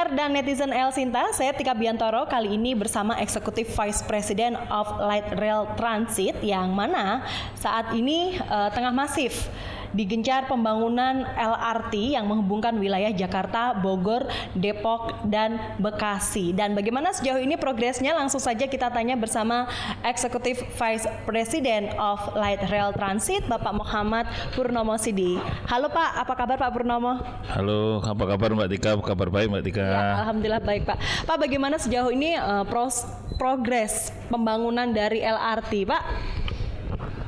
pendengar dan netizen El Sinta, saya Tika Biantoro kali ini bersama Executive Vice President of Light Rail Transit yang mana saat ini tengah masif digencar pembangunan LRT yang menghubungkan wilayah Jakarta, Bogor, Depok, dan Bekasi. Dan bagaimana sejauh ini progresnya? Langsung saja kita tanya bersama Executive Vice President of Light Rail Transit, Bapak Muhammad Purnomo Sidi. Halo Pak, apa kabar Pak Purnomo? Halo, apa kabar Mbak Tika? Apa kabar baik Mbak Tika? Ya, alhamdulillah baik Pak. Pak, bagaimana sejauh ini progres pembangunan dari LRT Pak?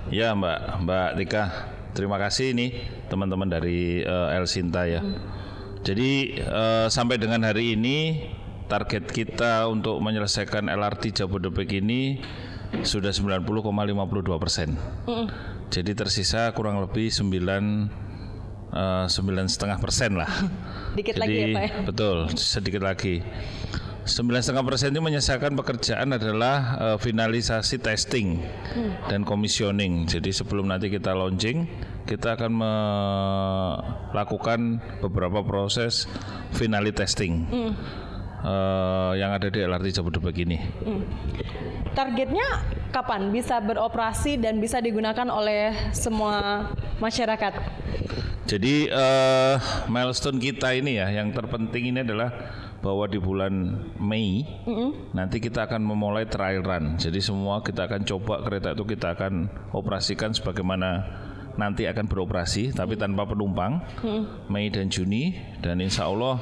Ya Mbak Tika. Terima kasih nih teman-teman dari El Sinta ya. Jadi sampai dengan hari ini target kita untuk menyelesaikan LRT Jabodebek ini sudah 90,52%. Jadi tersisa kurang lebih 9,5% lah. Dikit Jadi, lagi ya Pak ya? Betul, sedikit lagi. 9,5% ini menyelesaikan pekerjaan adalah finalisasi testing dan commissioning. Jadi sebelum nanti kita launching, kita akan melakukan beberapa proses finali testing yang ada di LRT Jabodebek ini. Targetnya kapan bisa beroperasi dan bisa digunakan oleh semua masyarakat? Jadi milestone kita ini ya, yang terpenting ini adalah bahwa di bulan Mei nanti kita akan memulai trial run. Jadi semua kita akan coba kereta itu kita akan operasikan sebagaimana nanti akan beroperasi, tapi tanpa penumpang. Mei dan Juni, dan insya Allah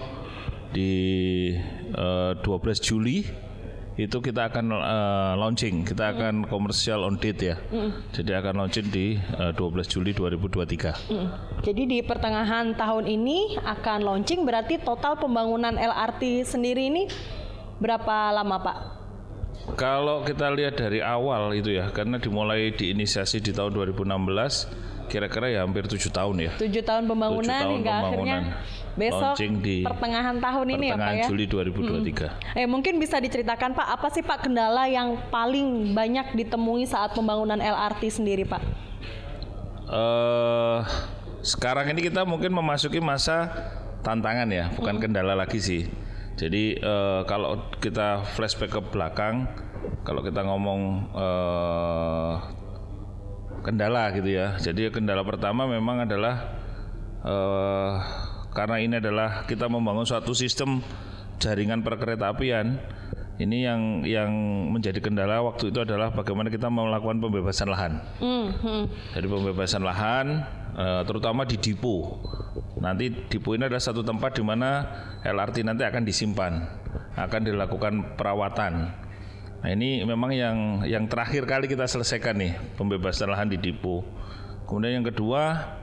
di 12 Juli itu kita akan launching, kita akan komersial on date ya. Jadi akan launching di 12 Juli 2023. Jadi di pertengahan tahun ini akan launching, berarti total pembangunan LRT sendiri ini berapa lama Pak? Kalau kita lihat dari awal itu ya, karena dimulai diinisiasi di tahun 2016, kira-kira ya hampir 7 tahun ya. 7 tahun pembangunan hingga akhirnya besok di pertengahan tahun ini ya Pak ya? Pertengahan Juli 2023. Mungkin bisa diceritakan Pak, apa sih Pak kendala yang paling banyak ditemui saat pembangunan LRT sendiri Pak? Sekarang ini kita mungkin memasuki masa tantangan ya, bukan kendala lagi sih. Jadi kalau kita flashback ke belakang, kalau kita ngomong kendala gitu ya. Jadi kendala pertama memang adalah karena ini adalah kita membangun suatu sistem jaringan perkeretaapian. Ini yang menjadi kendala waktu itu adalah bagaimana kita melakukan pembebasan lahan. Jadi pembebasan lahan terutama di depo. Nanti depo ini adalah satu tempat di mana LRT nanti akan disimpan, akan dilakukan perawatan. Nah ini memang yang terakhir kali kita selesaikan nih, pembebasan lahan di depo. Kemudian yang kedua,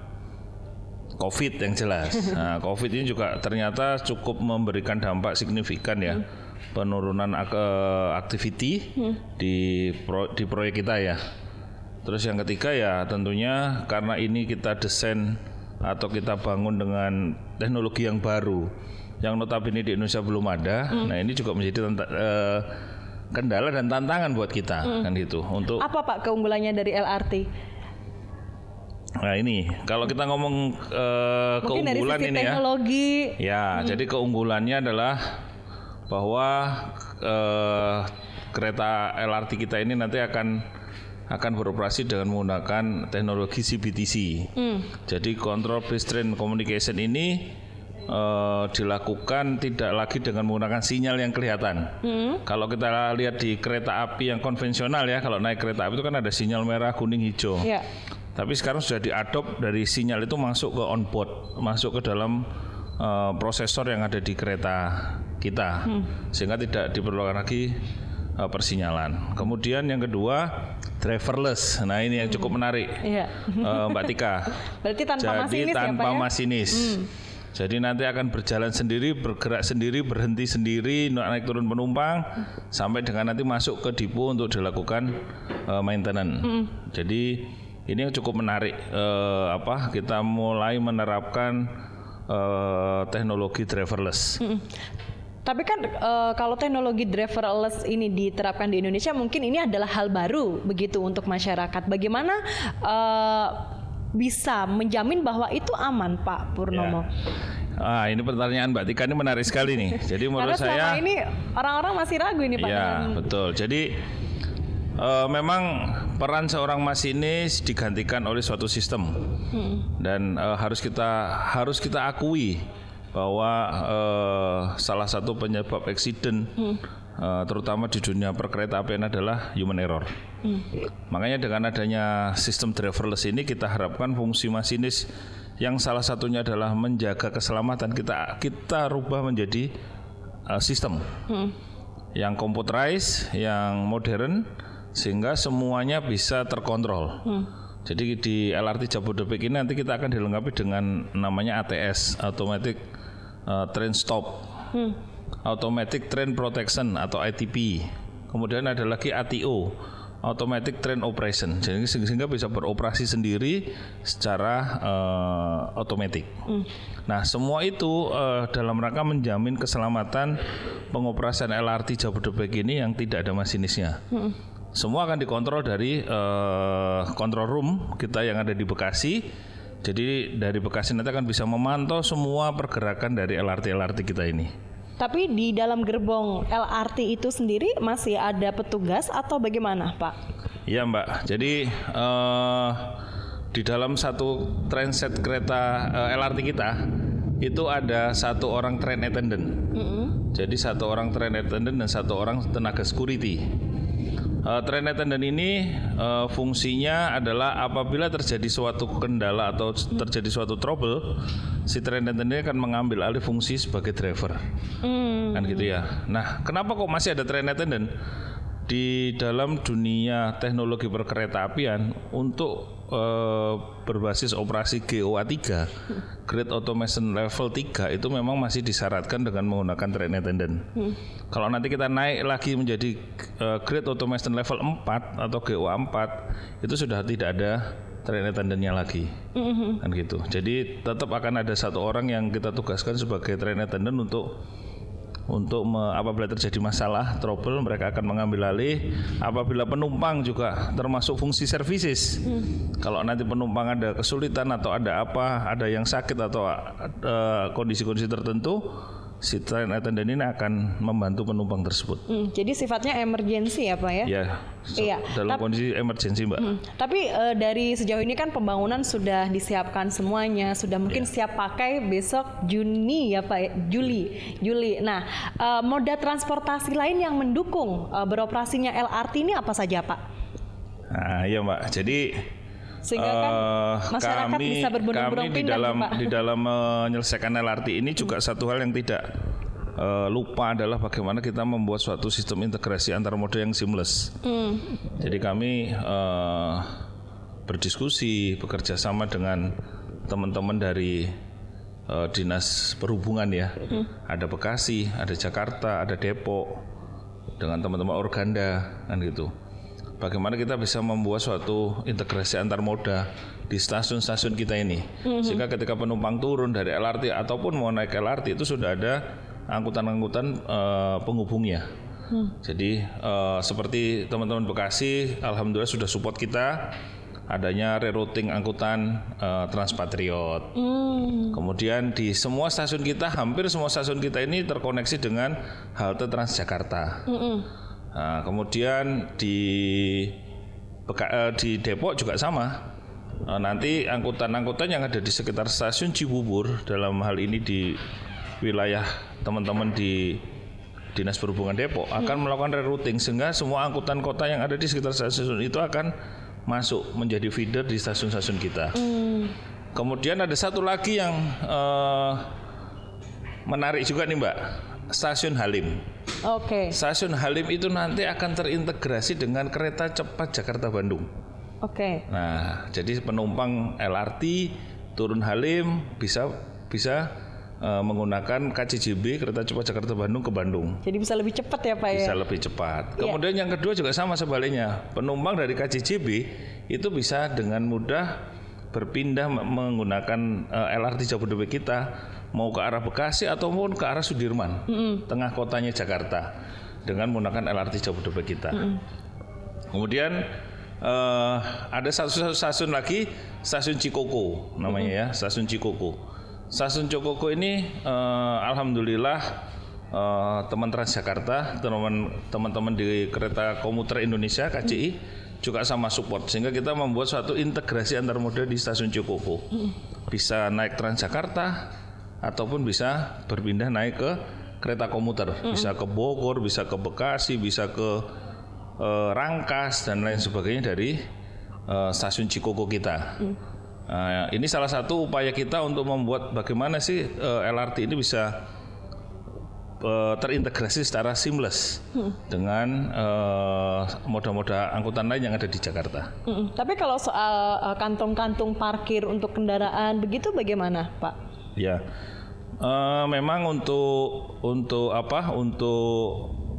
COVID yang jelas. Nah, COVID ini juga ternyata cukup memberikan dampak signifikan ya, penurunan activity di proyek kita ya. Terus yang ketiga ya tentunya karena ini kita desain atau kita bangun dengan teknologi yang baru, yang notabene di Indonesia belum ada. Nah ini juga menjadi kendala dan tantangan buat kita kan gitu. Untuk apa Pak keunggulannya dari LRT? Nah ini kalau kita ngomong keunggulan dari sisi ini teknologi. Ya, jadi keunggulannya adalah bahwa kereta LRT kita ini nanti akan beroperasi dengan menggunakan teknologi CBTC. Jadi control based train communication ini dilakukan tidak lagi dengan menggunakan sinyal yang kelihatan. Kalau kita lihat di kereta api yang konvensional ya, kalau naik kereta api itu kan ada sinyal merah, kuning, hijau. Yeah. Tapi sekarang sudah diadop dari sinyal itu masuk ke onboard, masuk ke dalam prosesor yang ada di kereta kita, sehingga tidak diperlukan lagi persinyalan. Kemudian yang kedua, driverless. Nah ini yang cukup menarik, Mbak Tika. Berarti tanpa masinis. Jadi nanti akan berjalan sendiri, bergerak sendiri, berhenti sendiri, naik turun penumpang, sampai dengan nanti masuk ke depo untuk dilakukan maintenance. Jadi ini yang cukup menarik. Kita mulai menerapkan teknologi driverless. Tapi kan kalau teknologi driverless ini diterapkan di Indonesia, mungkin ini adalah hal baru begitu untuk masyarakat. Bagaimana bisa menjamin bahwa itu aman, Pak Purnomo? Ini pertanyaan Mbak Tika ini menarik sekali nih. Jadi menurut Karena selama saya ini orang-orang masih ragu ini Pak. ya dengan- betul. Jadi memang peran seorang masinis digantikan oleh suatu sistem dan harus kita akui bahwa salah satu penyebab eksiden terutama di dunia perkeretaapian adalah human error. Makanya dengan adanya sistem driverless ini kita harapkan fungsi masinis yang salah satunya adalah menjaga keselamatan kita rubah menjadi sistem yang computerized, yang modern, sehingga semuanya bisa terkontrol. Jadi di LRT Jabodebek ini nanti kita akan dilengkapi dengan namanya ATS, Automatic Train Stop, Automatic Train Protection atau ITP. Kemudian ada lagi ATO, Automatic Train Operation, jadi sehingga bisa beroperasi sendiri secara otomatis. Nah, semua itu dalam rangka menjamin keselamatan pengoperasian LRT Jabodebek ini yang tidak ada masinisnya. Semua akan dikontrol dari control room kita yang ada di Bekasi. Jadi dari Bekasi nanti akan bisa memantau semua pergerakan dari LRT kita ini. Tapi di dalam gerbong LRT itu sendiri masih ada petugas atau bagaimana, Pak? Iya, Mbak. Jadi di dalam satu transit kereta LRT kita itu ada satu orang train attendant. Jadi satu orang train attendant dan satu orang tenaga security. Train attendant ini fungsinya adalah apabila terjadi suatu kendala atau terjadi suatu trouble, si train attendant ini akan mengambil alih fungsi sebagai driver. Kan gitu ya. Nah, kenapa kok masih ada train attendant? Di dalam dunia teknologi perkeretaapian untuk berbasis operasi GOA 3, Grid Automation Level 3 itu memang masih disyaratkan dengan menggunakan train attendant. Kalau nanti kita naik lagi menjadi Grid Automation Level 4 atau GOA 4 itu sudah tidak ada train attendant-nya lagi. Kan gitu. Jadi tetap akan ada satu orang yang kita tugaskan sebagai train attendant untuk apabila terjadi masalah, trouble, mereka akan mengambil alih. Apabila penumpang juga termasuk fungsi services. Kalau nanti penumpang ada kesulitan atau ada apa, ada yang sakit atau kondisi-kondisi tertentu, si train attendant ini akan membantu penumpang tersebut. Jadi sifatnya emergency ya, Pak ya? Iya. Dalam kondisi emergency, Mbak. Tapi dari sejauh ini kan pembangunan sudah disiapkan semuanya, sudah mungkin siap pakai besok Juni ya Pak, Juli. Nah, moda transportasi lain yang mendukung beroperasinya LRT ini apa saja, Pak? Nah, iya Mbak. Jadi sehingga kan masyarakat bisa berbondong-bondong pindah, Pak. Di dalam menyelesaikan LRT ini juga satu hal yang tidak lupa adalah bagaimana kita membuat suatu sistem integrasi antar moda yang seamless. Jadi kami berdiskusi, bekerja sama dengan teman-teman dari Dinas Perhubungan ya. Ada Bekasi, ada Jakarta, ada Depok, dengan teman-teman Organda kan gitu. Bagaimana kita bisa membuat suatu integrasi antar moda di stasiun-stasiun kita ini, sehingga ketika penumpang turun dari LRT ataupun mau naik LRT itu sudah ada angkutan-angkutan penghubungnya. Jadi seperti teman-teman Bekasi, alhamdulillah sudah support kita adanya rerouting angkutan Transpatriot. Kemudian di semua stasiun kita, hampir semua stasiun kita ini terkoneksi dengan halte Transjakarta. Nah, kemudian di Depok juga sama. Nanti angkutan-angkutan yang ada di sekitar stasiun Cibubur, dalam hal ini di wilayah teman-teman di Dinas Perhubungan Depok akan melakukan rerouting, sehingga semua angkutan kota yang ada di sekitar stasiun itu akan masuk menjadi feeder di stasiun-stasiun kita. Kemudian ada satu lagi yang menarik juga nih Mbak, Stasiun Halim. Stasiun Halim itu nanti akan terintegrasi dengan kereta cepat Jakarta-Bandung. Nah, jadi penumpang LRT turun Halim bisa menggunakan KCJB, kereta cepat Jakarta-Bandung ke Bandung. Jadi bisa lebih cepat ya Pak ya? Bisa lebih cepat. Kemudian yang kedua juga sama sebaliknya. Penumpang dari KCJB itu bisa dengan mudah berpindah menggunakan LRT Jabodebek kita mau ke arah Bekasi ataupun ke arah Sudirman, tengah kotanya Jakarta, dengan menggunakan LRT Jabodebek kita. Kemudian ada satu stasiun lagi, Stasiun Cikoko namanya ya, Stasiun Cikoko. Stasiun Cokoko ini alhamdulillah teman Transjakarta, teman-teman di Kereta Komuter Indonesia KCI juga sama support, sehingga kita membuat suatu integrasi antar moda di Stasiun Cokoko. Bisa naik Transjakarta ataupun bisa berpindah naik ke kereta komuter, bisa ke Bogor, bisa ke Bekasi, bisa ke Rangkas dan lain sebagainya dari stasiun Cikoko kita. Ini salah satu upaya kita untuk membuat bagaimana sih LRT ini bisa terintegrasi secara seamless dengan moda-moda angkutan lain yang ada di Jakarta. Tapi kalau soal kantong-kantong parkir untuk kendaraan begitu bagaimana, Pak? Ya, memang untuk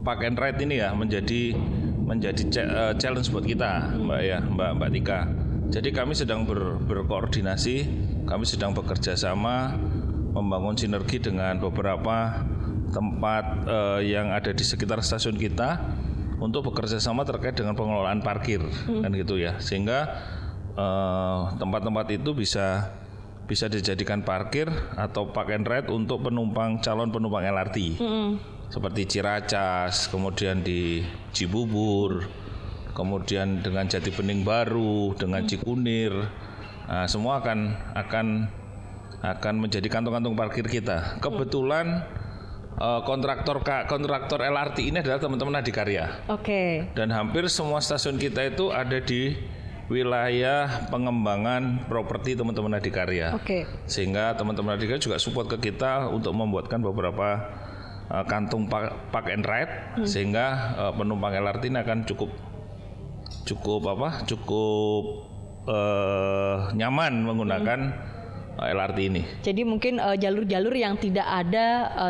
park and ride ini ya menjadi challenge buat kita, Mbak Tika. Jadi kami sedang berkoordinasi, kami sedang bekerja sama membangun sinergi dengan beberapa tempat yang ada di sekitar stasiun kita untuk bekerja sama terkait dengan pengelolaan parkir, kan gitu ya. Sehingga tempat-tempat itu bisa dijadikan parkir atau park and ride untuk calon penumpang LRT. Seperti Ciracas, kemudian di Cibubur, kemudian dengan Jati Bening Baru, dengan Cikunir, semua akan menjadi kantong-kantong parkir kita. Kebetulan kontraktor LRT ini adalah teman-teman Adikarya. Oke. Dan hampir semua stasiun kita itu ada di wilayah pengembangan properti teman-teman Adikarya. Oke. Sehingga teman-teman Adikarya juga support ke kita untuk membuatkan beberapa kantung park and ride, sehingga penumpang LRT ini akan cukup nyaman menggunakan LRT ini. Jadi mungkin jalur-jalur yang tidak ada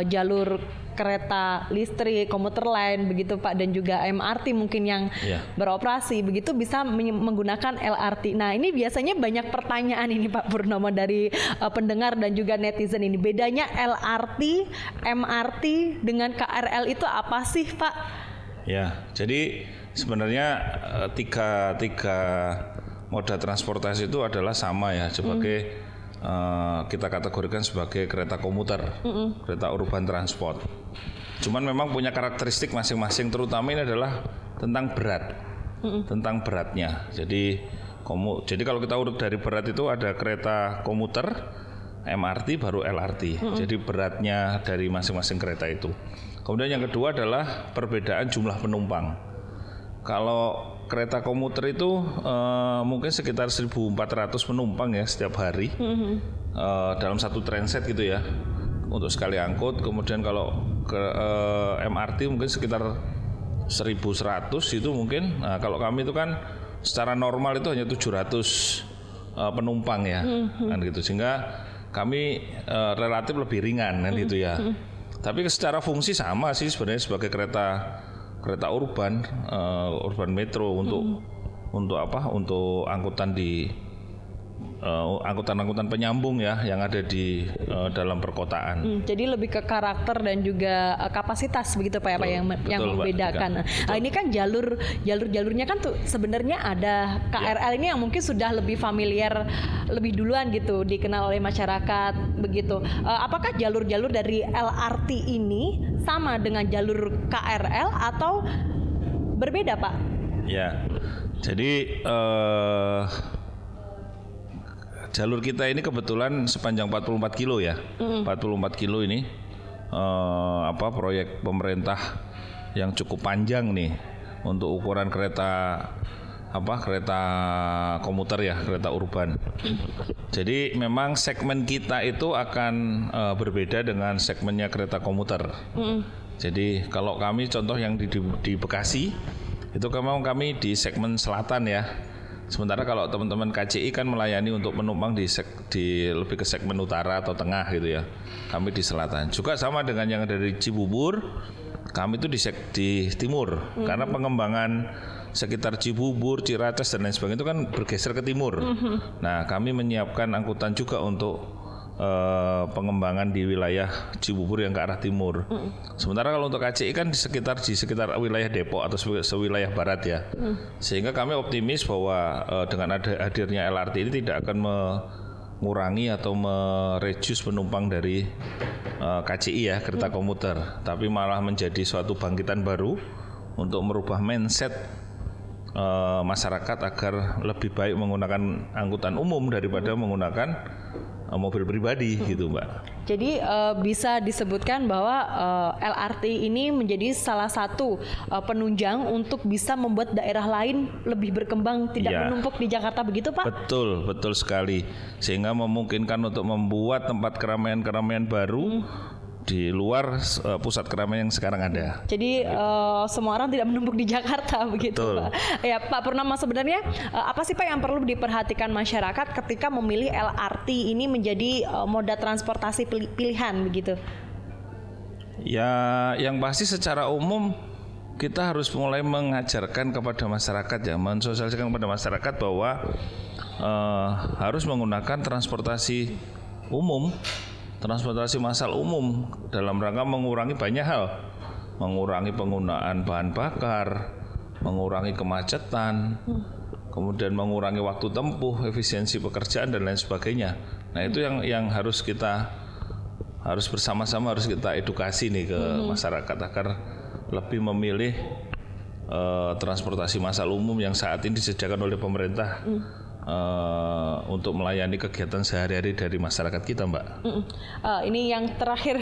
jalur kereta listrik, komuter lain begitu Pak, dan juga MRT mungkin yang beroperasi begitu bisa menggunakan LRT. Nah, ini biasanya banyak pertanyaan ini Pak Purnomo dari pendengar dan juga netizen ini. Bedanya LRT, MRT dengan KRL itu apa sih Pak? Ya, jadi sebenarnya tiga moda transportasi itu adalah sama ya, sebagai kita kategorikan sebagai kereta komuter, kereta urban transport. Cuman memang punya karakteristik masing-masing, terutama ini adalah tentang berat, tentang beratnya. Jadi kalau kita urut dari berat itu ada kereta komuter, MRT, baru LRT. Jadi beratnya dari masing-masing kereta itu. Kemudian yang kedua adalah perbedaan jumlah penumpang. Kalau kereta komuter itu mungkin sekitar 1.400 penumpang ya setiap hari dalam satu transit gitu ya untuk sekali angkut. Kemudian kalau ke MRT mungkin sekitar 1.100 itu mungkin. Nah, kalau kami itu kan secara normal itu hanya 700 penumpang ya, kan gitu. Sehingga kami relatif lebih ringan kan gitu ya. Tapi secara fungsi sama sih sebenarnya sebagai kereta urban metro untuk angkutan angkutan penyambung ya yang ada di dalam perkotaan. Jadi lebih ke karakter dan juga kapasitas begitu Pak, yang membedakan. Ini kan jalurnya kan tuh sebenarnya ada KRL ini yang mungkin sudah lebih familiar lebih duluan gitu, dikenal oleh masyarakat begitu. Apakah jalur-jalur dari LRT ini sama dengan jalur KRL atau berbeda Pak? Ya, jadi jalur kita ini kebetulan sepanjang 44 kilo ya. 44 kilo ini proyek pemerintah yang cukup panjang nih untuk ukuran kereta komuter ya, kereta urban. Jadi memang segmen kita itu akan berbeda dengan segmennya kereta komuter. Jadi kalau kami contoh yang di Bekasi itu kami di segmen selatan ya. Sementara kalau teman-teman KCI kan melayani untuk penumpang di lebih ke segmen utara atau tengah gitu ya. Kami di selatan. Juga sama dengan yang dari Cibubur, kami itu di timur. Karena pengembangan sekitar Cibubur, Ciracas dan lain sebagainya itu kan bergeser ke timur. Nah, kami menyiapkan angkutan juga untuk pengembangan di wilayah Cibubur yang ke arah timur. Sementara kalau untuk KCI kan di sekitar wilayah Depok atau sewilayah barat ya. Sehingga kami optimis bahwa dengan hadirnya LRT ini tidak akan mengurangi atau mereduce penumpang dari KCI ya, kereta komuter, tapi malah menjadi suatu bangkitan baru untuk merubah mindset masyarakat agar lebih baik menggunakan angkutan umum daripada menggunakan mobil pribadi gitu, Mbak. Jadi bisa disebutkan bahwa LRT ini menjadi salah satu penunjang untuk bisa membuat daerah lain lebih berkembang, tidak menumpuk di Jakarta, begitu Pak? Betul, betul sekali. Sehingga memungkinkan untuk membuat tempat keramaian-keramaian baru di luar pusat keramaian yang sekarang ada. Jadi semua orang tidak menumpuk di Jakarta, begitu Betul. Pak. Ya Pak Purnomo, sebenarnya apa sih Pak yang perlu diperhatikan masyarakat ketika memilih LRT ini menjadi moda transportasi pilihan begitu? Ya, yang pasti secara umum kita harus mulai mengajarkan kepada masyarakat ya, mensosialisasikan kepada masyarakat bahwa harus menggunakan transportasi umum. Transportasi massal umum dalam rangka mengurangi banyak hal, mengurangi penggunaan bahan bakar, mengurangi kemacetan, kemudian mengurangi waktu tempuh, efisiensi pekerjaan dan lain sebagainya. Nah itu yang harus bersama-sama harus kita edukasi nih ke masyarakat agar lebih memilih transportasi massal umum yang saat ini disediakan oleh pemerintah. Untuk melayani kegiatan sehari-hari dari masyarakat kita, Mbak. Ini yang terakhir,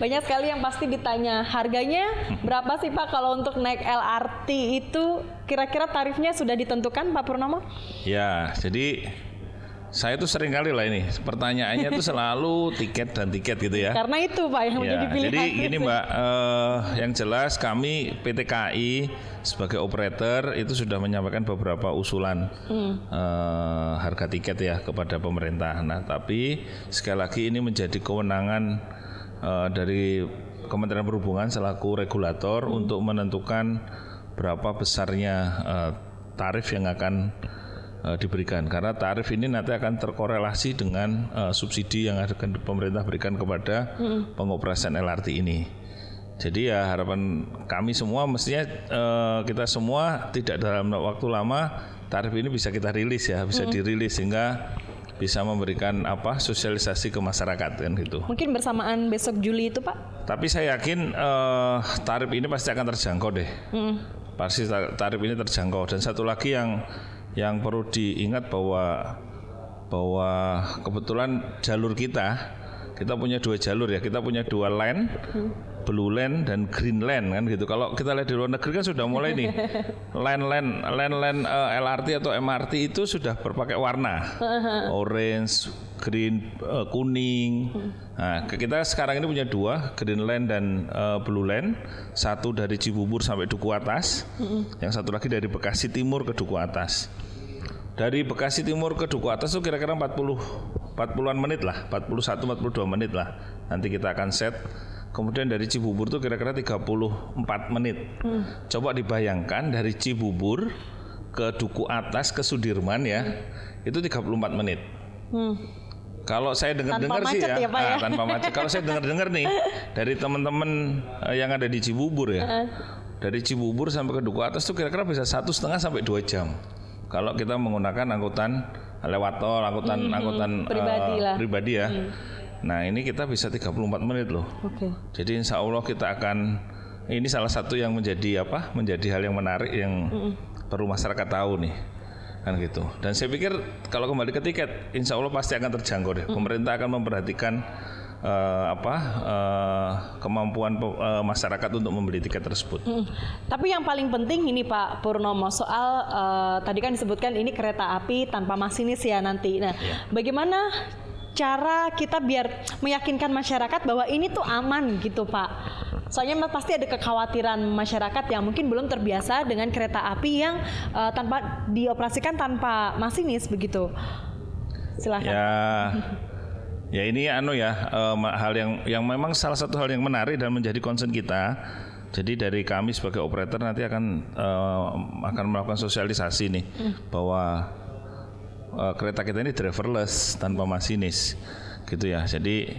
banyak sekali yang pasti ditanya harganya berapa sih Pak kalau untuk naik LRT itu, kira-kira tarifnya sudah ditentukan Pak Purnomo? Ya, jadi saya tuh sering kali lah ini pertanyaannya tuh selalu tiket dan tiket gitu ya. Karena itu Pak yang menjadi pilihan. Jadi gini Mbak, yang jelas kami PT KAI sebagai operator itu sudah menyampaikan beberapa usulan harga tiket ya kepada pemerintah. Nah tapi sekali lagi ini menjadi kewenangan dari Kementerian Perhubungan selaku regulator untuk menentukan berapa besarnya tarif yang akan diberikan, karena tarif ini nanti akan terkorelasi dengan subsidi yang akan pemerintah berikan kepada pengoperasian LRT ini. Jadi ya harapan kami semua mestinya kita semua tidak dalam waktu lama tarif ini bisa kita rilis ya, bisa dirilis sehingga bisa memberikan sosialisasi ke masyarakat kan gitu. Mungkin bersamaan besok Juli itu Pak? Tapi saya yakin tarif ini pasti akan terjangkau deh. Pasti tarif ini terjangkau. Dan satu lagi yang perlu diingat bahwa kebetulan jalur kita punya 2 jalur ya, kita punya 2 lane, blue lane dan green lane kan gitu. Kalau kita lihat di luar negeri kan sudah mulai nih lane LRT atau MRT itu sudah berpakai warna orange, green, kuning. Nah, kita sekarang ini punya 2, green lane dan blue lane. Satu dari Cibubur sampai Duku Atas, yang satu lagi dari Bekasi Timur ke Duku Atas. Dari Bekasi Timur ke Duku Atas itu kira-kira 40-an menit lah, 41-42 menit lah. Nanti kita akan set. Kemudian dari Cibubur itu kira-kira 34 menit. Coba dibayangkan dari Cibubur ke Duku Atas ke Sudirman ya, itu 34 menit. Kalau saya dengar-dengar sih ya, tanpa macet. Kalau saya dengar-dengar nih dari teman-teman yang ada di Cibubur ya, dari Cibubur sampai ke Duku Atas itu kira-kira bisa 1,5 sampai 2 jam. Kalau kita menggunakan angkutan lewat tol, angkutan pribadi ya. Nah ini kita bisa 34 menit loh. Jadi insya Allah kita akan, ini salah satu yang menjadi hal yang menarik yang perlu masyarakat tahu nih. Kan gitu. Dan saya pikir kalau kembali ke tiket, insya Allah pasti akan terjangkau deh. Pemerintah akan memperhatikan kemampuan masyarakat untuk membeli tiket tersebut. Tapi yang paling penting ini Pak Purnomo, soal tadi kan disebutkan ini kereta api tanpa masinis ya nanti. Nah, bagaimana cara kita biar meyakinkan masyarakat bahwa ini tuh aman gitu Pak? Soalnya pasti ada kekhawatiran masyarakat yang mungkin belum terbiasa dengan kereta api yang tanpa dioperasikan tanpa masinis begitu. Silakan. Ya ini hal yang memang salah satu hal yang menarik dan menjadi concern kita. Jadi dari kami sebagai operator nanti akan melakukan sosialisasi nih bahwa kereta kita ini driverless tanpa masinis gitu ya. Jadi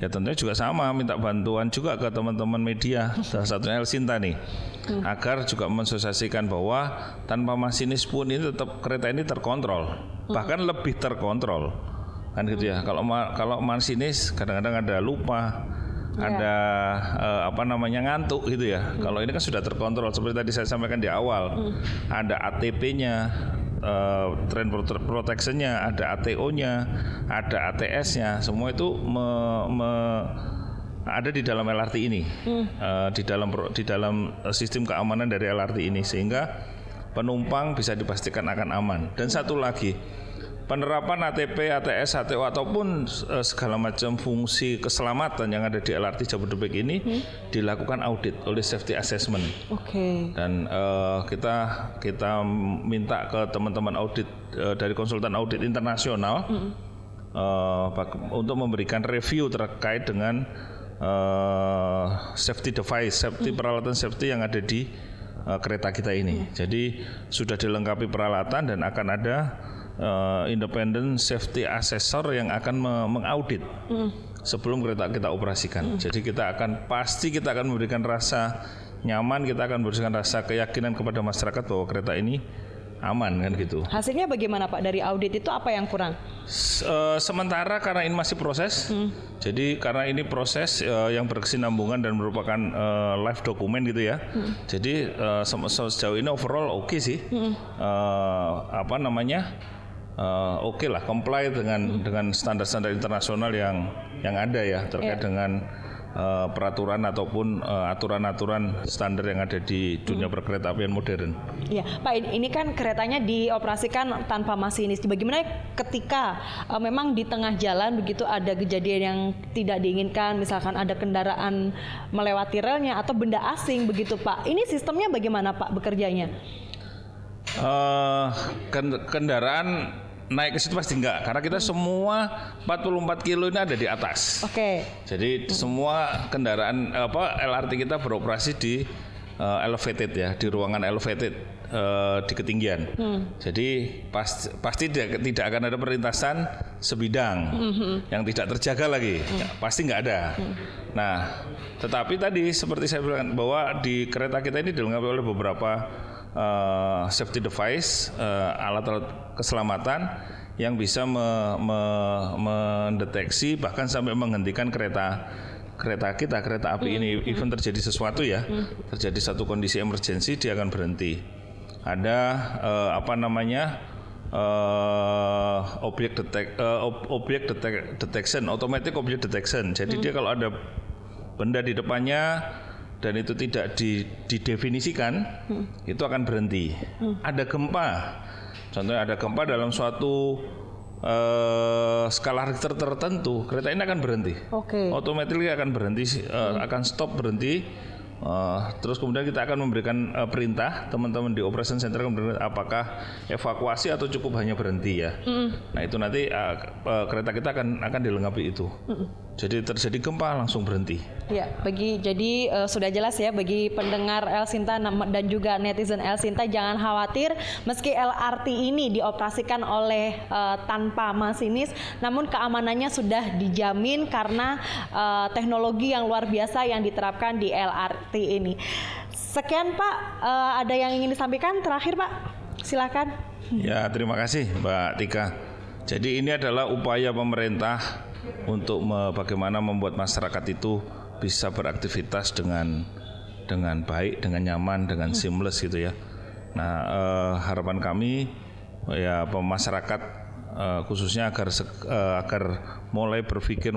ya tentunya juga sama, minta bantuan juga ke teman-teman media, salah satunya El Sinta nih, agar juga mensosialisasikan bahwa tanpa masinis pun ini tetap kereta ini terkontrol, bahkan lebih terkontrol kan gitu ya. Kalau masinis kadang-kadang ada lupa, ada ngantuk gitu ya. Kalau ini kan sudah terkontrol seperti tadi saya sampaikan di awal. Ada ATP-nya, train protection-nya, ada ATO-nya, ada ATS-nya. Semua itu ada di dalam LRT ini, di dalam sistem keamanan dari LRT ini, sehingga penumpang bisa dipastikan akan aman. Dan satu lagi, penerapan ATP, ATS, ATO ataupun segala macam fungsi keselamatan yang ada di LRT Jabodebek ini dilakukan audit oleh safety assessment. Dan kita minta ke teman-teman audit dari konsultan audit internasional untuk memberikan review terkait dengan safety device, peralatan safety yang ada di kereta kita ini. Jadi sudah dilengkapi peralatan dan akan ada independent safety assessor yang akan mengaudit sebelum kereta kita operasikan. Jadi kita akan memberikan rasa nyaman, kita akan memberikan rasa keyakinan kepada masyarakat bahwa kereta ini aman, kan gitu. Hasilnya bagaimana Pak dari audit itu, apa yang kurang? Sementara karena ini masih proses, jadi karena ini proses yang berkesinambungan dan merupakan live dokumen gitu ya. Jadi sejauh ini overall oke sih, oke lah, comply dengan standar-standar internasional yang ada ya terkait dengan peraturan ataupun aturan-aturan standar yang ada di dunia perkeretaapian modern. Iya, Pak, ini kan keretanya dioperasikan tanpa masinis. Bagaimana ketika memang di tengah jalan begitu ada kejadian yang tidak diinginkan, misalkan ada kendaraan melewati relnya atau benda asing begitu, Pak. Ini sistemnya bagaimana, Pak, bekerjanya? Kendaraan naik ke situ pasti enggak, karena kita semua 44 kilo ini ada di atas. Jadi semua kendaraan LRT kita beroperasi di elevated ya, di ruangan elevated di ketinggian. Jadi pasti tidak akan ada perlintasan sebidang yang tidak terjaga lagi, pasti nggak ada. Nah, tetapi tadi seperti saya bilang bahwa di kereta kita ini dilengkapi oleh beberapa safety device, alat-alat keselamatan yang bisa mendeteksi bahkan sampai menghentikan kereta api ini. Even terjadi sesuatu ya, terjadi satu kondisi emergensi, dia akan berhenti. Ada detection, automatic object detection. Jadi dia kalau ada benda di depannya dan itu tidak didefinisikan, itu akan berhenti. Ada gempa, contohnya ada gempa dalam suatu skala Richter tertentu, kereta ini akan berhenti. Otomatis akan berhenti, akan stop, berhenti. Terus kemudian kita akan memberikan perintah, teman-teman di operation center apakah evakuasi atau cukup hanya berhenti ya. Nah itu nanti kereta kita akan dilengkapi itu. Jadi terjadi gempa langsung berhenti. Ya, jadi sudah jelas ya bagi pendengar El Sinta dan juga netizen El Sinta, jangan khawatir meski LRT ini dioperasikan oleh tanpa masinis, namun keamanannya sudah dijamin karena teknologi yang luar biasa yang diterapkan di LRT ini. Sekian Pak, ada yang ingin disampaikan terakhir Pak? Silakan. Ya, terima kasih Mbak Tika. Jadi ini adalah upaya pemerintah untuk bagaimana membuat masyarakat itu bisa beraktivitas dengan baik, dengan nyaman, dengan seamless gitu ya. Nah, harapan kami ya masyarakat khususnya agar mulai berpikir,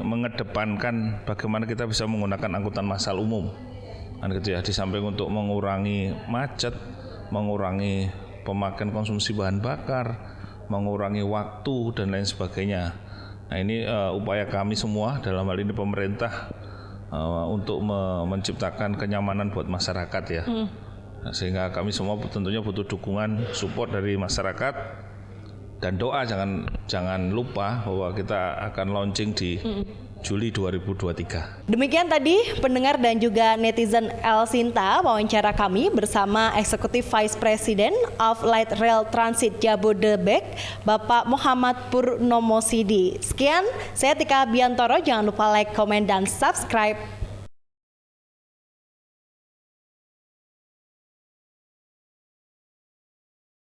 mengedepankan bagaimana kita bisa menggunakan angkutan massal umum. Kan gitu ya, di samping untuk mengurangi macet, mengurangi pemakaian konsumsi bahan bakar, mengurangi waktu dan lain sebagainya. Nah ini upaya kami semua dalam hal ini pemerintah untuk menciptakan kenyamanan buat masyarakat ya. Nah, sehingga kami semua tentunya butuh dukungan, support dari masyarakat dan doa. Jangan lupa bahwa kita akan launching di Juli 2023. Demikian tadi pendengar dan juga netizen El Sinta wawancara kami bersama Executive Vice President of Light Rail Transit Jabodebek, Bapak Muhammad Purnomo Sidi. Sekian, saya Tika Biantoro. Jangan lupa like, komen, dan subscribe.